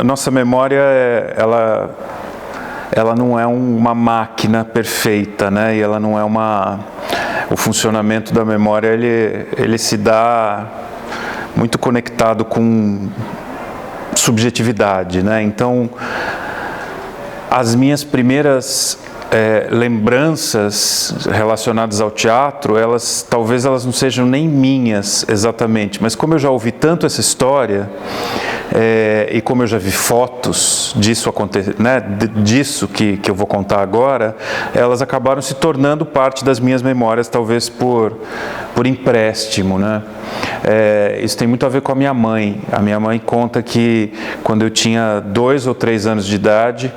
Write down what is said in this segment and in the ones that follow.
Nossa memória, ela não é uma máquina perfeita, né? E ela não é o funcionamento da memória, ele se dá muito conectado com subjetividade, né? Então, as minhas primeiras lembranças relacionadas ao teatro, talvez elas não sejam nem minhas exatamente, mas como eu já ouvi tanto essa história, e como eu já vi fotos disso acontecer, né, disso que eu vou contar agora, elas acabaram se tornando parte das minhas memórias, talvez por empréstimo, né? Isso tem muito a ver com a minha mãe. A minha mãe conta que quando eu tinha 2 ou 3 anos de idade,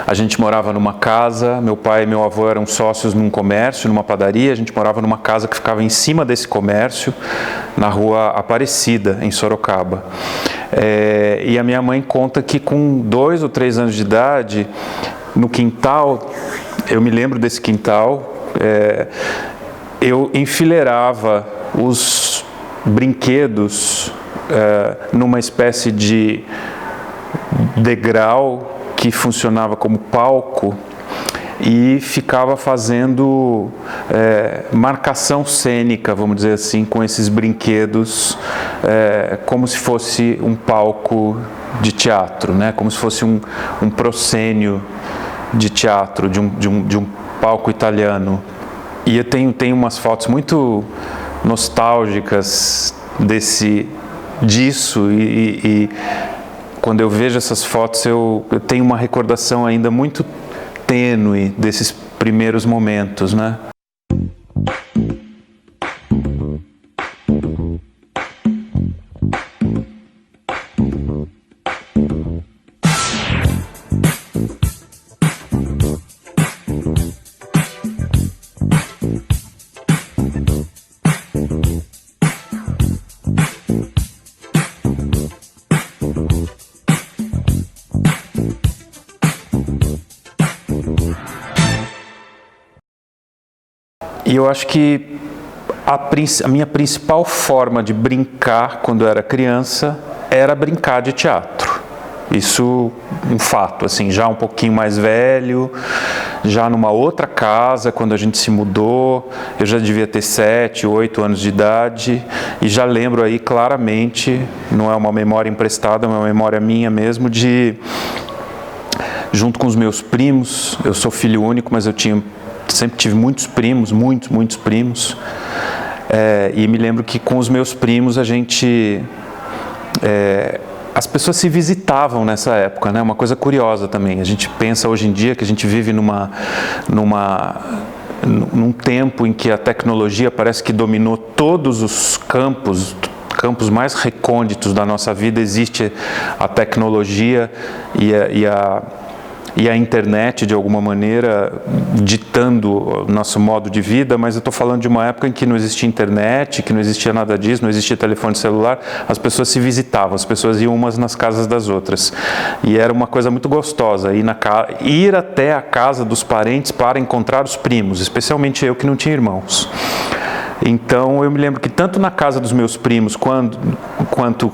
a gente morava numa casa, meu pai e meu avô eram sócios num comércio, numa padaria, a gente morava numa casa que ficava em cima desse comércio, na rua Aparecida, em Sorocaba. E a minha mãe conta que com 2 ou 3 anos de idade, no quintal, eu me lembro desse quintal, eu enfileirava os brinquedos numa espécie de degrau que funcionava como palco e ficava fazendo marcação cênica, vamos dizer assim, com esses brinquedos, como se fosse um palco de teatro, né? Como se fosse um proscênio de teatro, de um palco italiano. E eu tenho umas fotos muito nostálgicas disso e quando eu vejo essas fotos eu tenho uma recordação ainda muito tênue desses primeiros momentos, né? E eu acho que a minha principal forma de brincar quando eu era criança era brincar de teatro. Isso um fato, assim, já um pouquinho mais velho, já numa outra casa, quando a gente se mudou, eu já devia ter 7, 8 anos de idade, e já lembro aí claramente, não é uma memória emprestada, é uma memória minha mesmo, junto com os meus primos, eu sou filho único, mas eu sempre tive muitos primos, muitos primos, e me lembro que com os meus primos as pessoas se visitavam nessa época, né? Uma coisa curiosa também, a gente pensa hoje em dia que a gente vive num tempo em que a tecnologia parece que dominou todos os campos mais recônditos da nossa vida, existe a tecnologia e a internet, de alguma maneira, ditando o nosso modo de vida, mas eu estou falando de uma época em que não existia internet, que não existia nada disso, não existia telefone celular, as pessoas se visitavam, as pessoas iam umas nas casas das outras. E era uma coisa muito gostosa, ir até a casa dos parentes para encontrar os primos, especialmente eu que não tinha irmãos. Então, eu me lembro que tanto na casa dos meus primos, quanto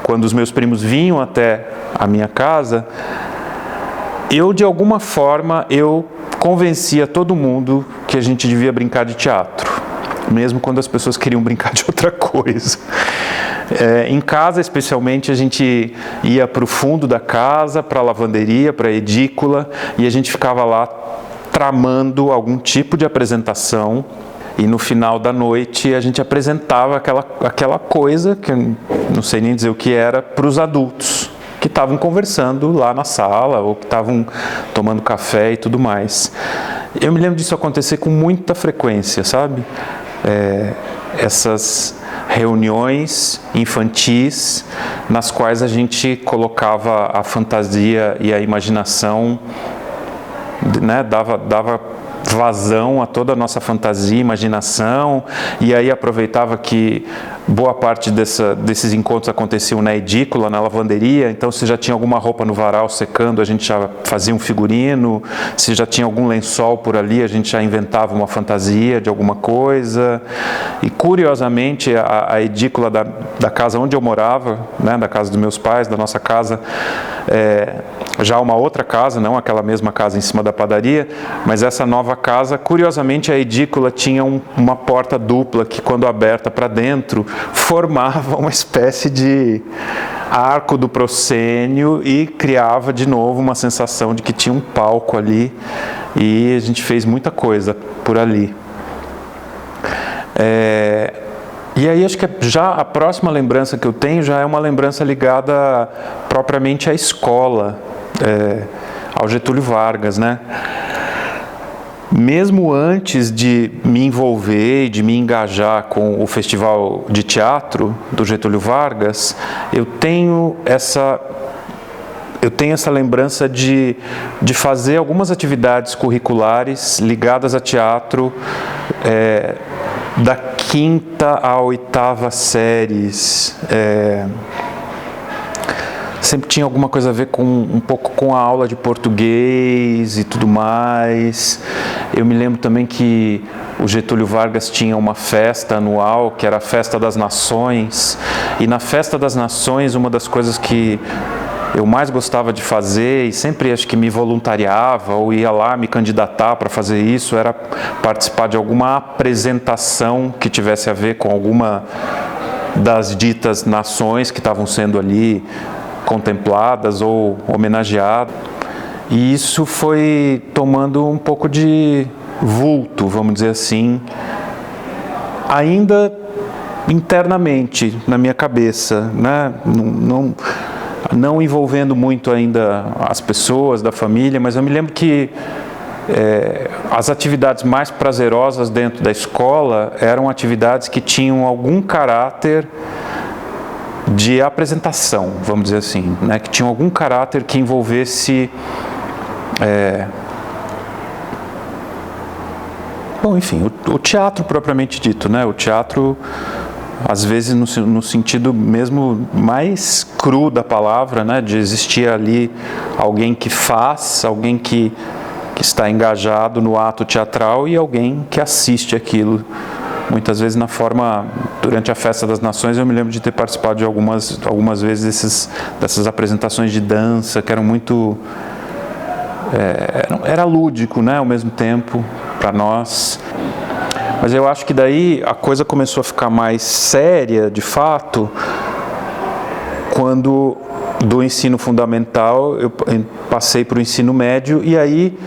quando os meus primos vinham até a minha casa, de alguma forma, eu convencia todo mundo que a gente devia brincar de teatro, mesmo quando as pessoas queriam brincar de outra coisa. Em casa, especialmente, a gente ia para o fundo da casa, para a lavanderia, para a edícula, e a gente ficava lá tramando algum tipo de apresentação, e no final da noite a gente apresentava aquela coisa, que eu não sei nem dizer o que era, para os adultos que estavam conversando lá na sala, ou que estavam tomando café e tudo mais. Eu me lembro disso acontecer com muita frequência, sabe? Essas reuniões infantis nas quais a gente colocava a fantasia e a imaginação, né? Dava vazão a toda a nossa fantasia, imaginação, e aí aproveitava que boa parte desses encontros aconteciam na edícula, na lavanderia, então se já tinha alguma roupa no varal secando, a gente já fazia um figurino, se já tinha algum lençol por ali, a gente já inventava uma fantasia de alguma coisa, e curiosamente a edícula da casa onde eu morava, né, da casa dos meus pais, da nossa casa, já uma outra casa, não aquela mesma casa em cima da padaria, mas essa nova casa, curiosamente a edícula tinha uma porta dupla que, quando aberta para dentro, formava uma espécie de arco do proscênio e criava de novo uma sensação de que tinha um palco ali, e a gente fez muita coisa por ali. E aí acho que já a próxima lembrança que eu tenho já é uma lembrança ligada propriamente à escola, ao Getúlio Vargas, né? Mesmo antes de me envolver e de me engajar com o Festival de Teatro do Getúlio Vargas, eu tenho essa lembrança de fazer algumas atividades curriculares ligadas a teatro, da 5ª à 8ª séries. Sempre tinha alguma coisa a ver com um pouco com a aula de português e tudo mais. Eu me lembro também que o Getúlio Vargas tinha uma festa anual, que era a Festa das Nações, e na Festa das Nações, uma das coisas que eu mais gostava de fazer, e sempre acho que me voluntariava ou ia lá me candidatar para fazer isso, era participar de alguma apresentação que tivesse a ver com alguma das ditas nações que estavam sendo ali contempladas ou homenageadas. E isso foi tomando um pouco de vulto, vamos dizer assim, ainda internamente na minha cabeça, né? Não envolvendo muito ainda as pessoas da família, mas eu me lembro que as atividades mais prazerosas dentro da escola eram atividades que tinham algum caráter de apresentação, vamos dizer assim, né? Que tinham algum caráter que envolvesse bom, enfim, o teatro propriamente dito, né? O teatro, às vezes no sentido mesmo mais cru da palavra, né? De existir ali alguém que faz, alguém que está engajado no ato teatral e alguém que assiste aquilo. Muitas vezes durante a Festa das Nações, eu me lembro de ter participado de algumas vezes dessas apresentações de dança, que eram muito... era lúdico, né, ao mesmo tempo, para nós. Mas eu acho que daí a coisa começou a ficar mais séria, de fato, quando do ensino fundamental eu passei para o ensino médio, e aí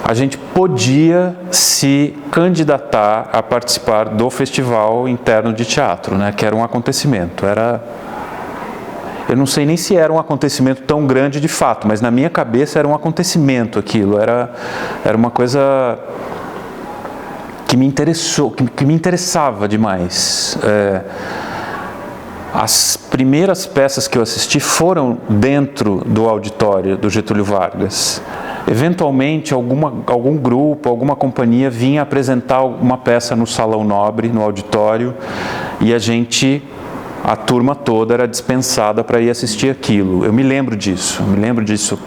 a gente podia se candidatar a participar do Festival Interno de Teatro, né, que era um acontecimento. Eu não sei nem se era um acontecimento tão grande de fato, mas na minha cabeça era um acontecimento aquilo, era uma coisa que me interessou, que me interessava demais. As primeiras peças que eu assisti foram dentro do auditório do Getúlio Vargas. Eventualmente, algum grupo, alguma companhia vinha apresentar uma peça no Salão Nobre, no auditório, e a turma toda era dispensada para ir assistir aquilo. Eu me lembro disso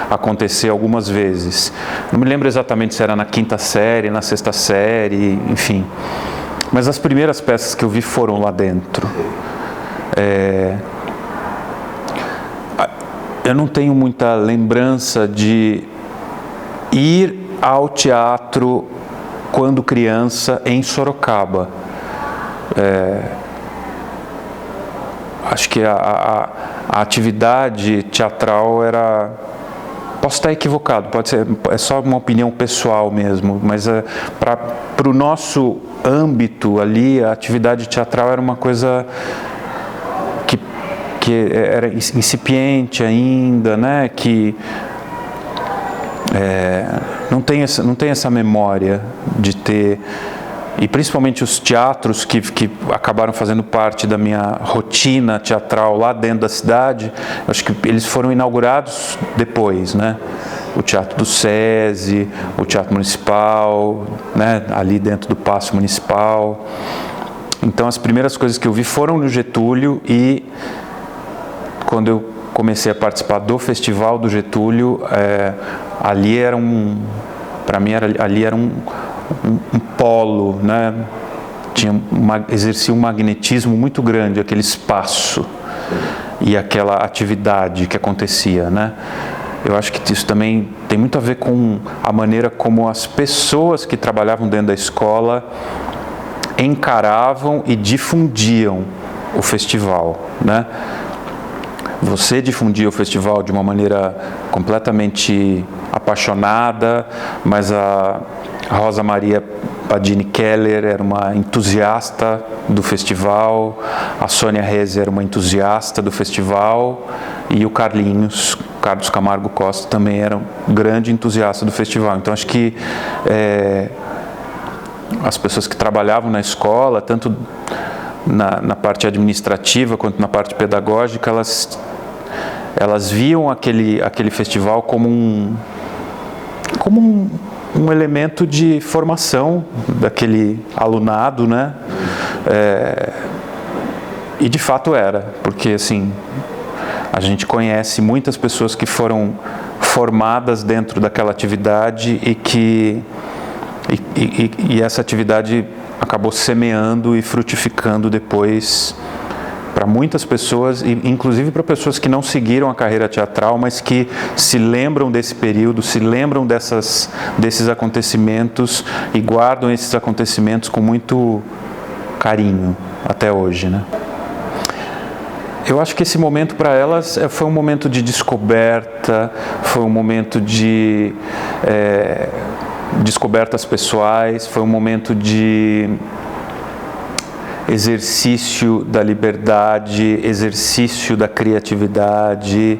acontecer algumas vezes. Não me lembro exatamente se era na 5ª série, na 6ª série, enfim. Mas as primeiras peças que eu vi foram lá dentro. Eu não tenho muita lembrança de ir ao teatro quando criança em Sorocaba. Acho que a atividade teatral era... Posso estar equivocado, pode ser, é só uma opinião pessoal mesmo, mas para o nosso âmbito ali, a atividade teatral era uma coisa que era incipiente ainda, né? Que não tem essa memória de ter... E principalmente os teatros que acabaram fazendo parte da minha rotina teatral lá dentro da cidade, acho que eles foram inaugurados depois, né? o Teatro do SESI, o Teatro Municipal, né, ali dentro do Paço Municipal. Então as primeiras coisas que eu vi foram no Getúlio, e quando eu comecei a participar do Festival do Getúlio, ali era para mim ali era um polo, né? Exercia um magnetismo muito grande aquele espaço e aquela atividade que acontecia, né? Eu acho que isso também tem muito a ver com a maneira como as pessoas que trabalhavam dentro da escola encaravam e difundiam o festival, né? Você difundia o festival de uma maneira completamente apaixonada, mas a Rosa Maria Padini Keller era uma entusiasta do festival, a Sônia Reze era uma entusiasta do festival, e o Carlos Camargo Costa também era um grande entusiasta do festival. Então acho que as pessoas que trabalhavam na escola, tanto na parte administrativa quanto na parte pedagógica, elas viam aquele festival como um elemento de formação daquele alunado, né? E de fato era, porque assim, a gente conhece muitas pessoas que foram formadas dentro daquela atividade e essa atividade acabou semeando e frutificando depois para muitas pessoas, inclusive para pessoas que não seguiram a carreira teatral, mas que se lembram desse período, se lembram desses acontecimentos e guardam esses acontecimentos com muito carinho até hoje, né? Eu acho que esse momento para elas foi um momento de descoberta, foi um momento de descobertas pessoais, foi um momento de exercício da liberdade, exercício da criatividade.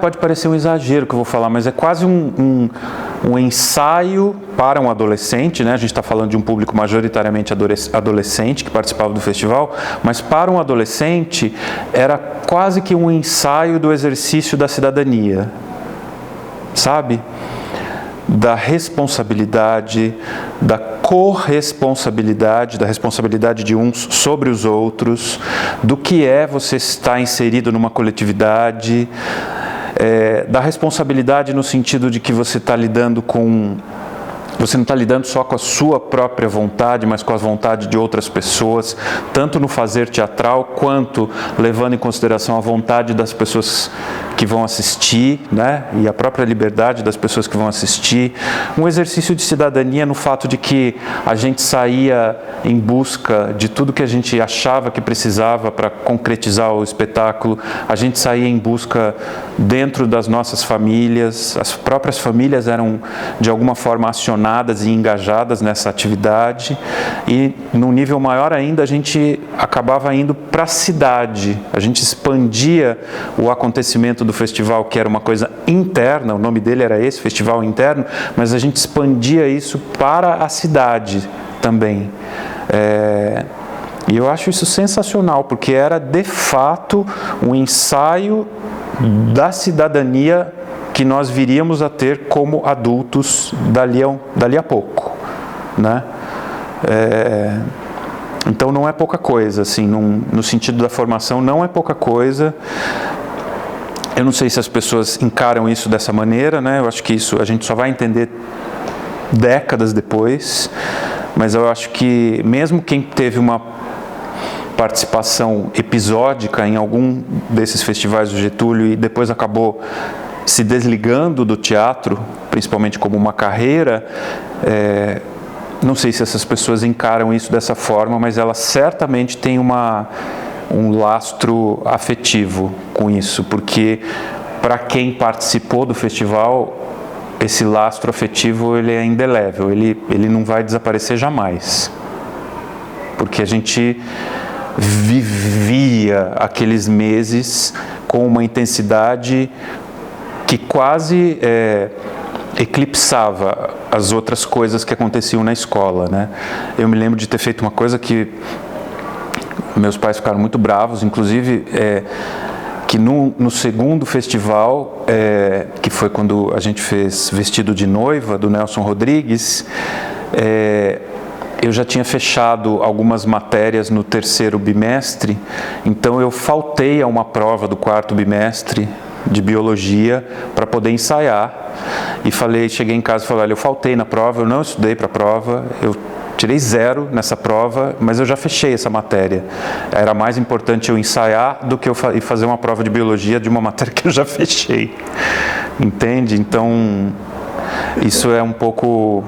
Pode parecer um exagero que eu vou falar, mas é quase um ensaio para um adolescente, né? A gente está falando de um público majoritariamente adolescente que participava do festival, mas para um adolescente era quase que um ensaio do exercício da cidadania, sabe? Da responsabilidade, da corresponsabilidade, da responsabilidade de uns sobre os outros, do que você estar inserido numa coletividade, da responsabilidade no sentido de que você está lidando você não está lidando só com a sua própria vontade, mas com a vontade de outras pessoas, tanto no fazer teatral, quanto levando em consideração a vontade das pessoas que vão assistir, né? E a própria liberdade das pessoas que vão assistir. Um exercício de cidadania no fato de que a gente saía em busca de tudo que a gente achava que precisava para concretizar o espetáculo, a gente saía em busca dentro das nossas famílias, as próprias famílias eram de alguma forma acionadas e engajadas nessa atividade, e num nível maior ainda a gente acabava indo para a cidade, a gente expandia o acontecimento do festival, que era uma coisa interna, o nome dele era esse, Festival Interno, mas a gente expandia isso para a cidade também. E eu acho isso sensacional, porque era de fato um ensaio da cidadania que nós viríamos a ter como adultos dali a pouco, né? Então não é pouca coisa, assim, no sentido da formação não é pouca coisa. Eu não sei se as pessoas encaram isso dessa maneira, né? Eu acho que isso a gente só vai entender décadas depois, mas eu acho que mesmo quem teve uma participação episódica em algum desses festivais do Getúlio e depois acabou se desligando do teatro, principalmente como uma carreira, não sei se essas pessoas encaram isso dessa forma, mas elas certamente têm um lastro afetivo com isso, porque para quem participou do festival, esse lastro afetivo ele é indelével, ele não vai desaparecer jamais, porque a gente vivia aqueles meses com uma intensidade que quase eclipsava as outras coisas que aconteciam na escola, né? Eu me lembro de ter feito uma coisa que meus pais ficaram muito bravos, inclusive que no segundo festival, que foi quando a gente fez Vestido de Noiva, do Nelson Rodrigues, eu já tinha fechado algumas matérias no terceiro bimestre, então eu faltei a uma prova do quarto bimestre de biologia para poder ensaiar. E cheguei em casa e falei, olha, eu faltei na prova, eu não estudei para a prova, eu tirei 0 nessa prova, mas eu já fechei essa matéria. Era mais importante eu ensaiar do que eu fazer uma prova de biologia de uma matéria que eu já fechei. Entende? Então, isso é um pouco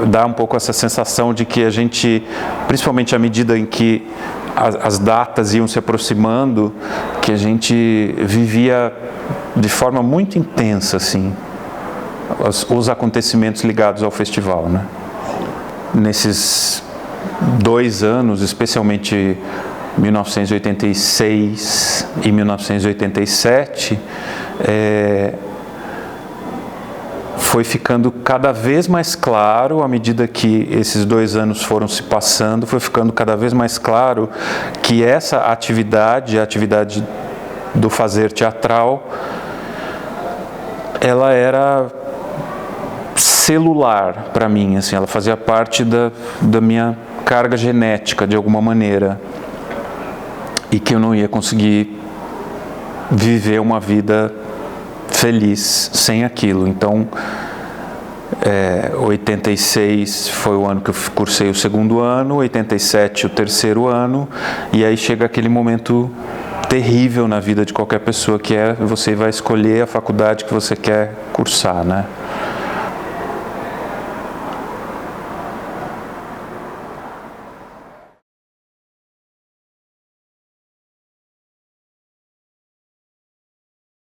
dá um pouco essa sensação de que a gente, principalmente à medida em que as datas iam se aproximando, que a gente vivia de forma muito intensa, assim, os acontecimentos ligados ao festival, né? Nesses 2 anos, especialmente 1986 e 1987, foi ficando cada vez mais claro, à medida que esses 2 anos foram se passando, foi ficando cada vez mais claro que essa atividade, a atividade do fazer teatral, ela era celular para mim, assim, ela fazia parte da minha carga genética, de alguma maneira, e que eu não ia conseguir viver uma vida feliz sem aquilo. Então, 86 foi o ano que eu cursei o 2º ano, 87 o 3º ano, e aí chega aquele momento terrível na vida de qualquer pessoa, que você vai escolher a faculdade que você quer cursar, né?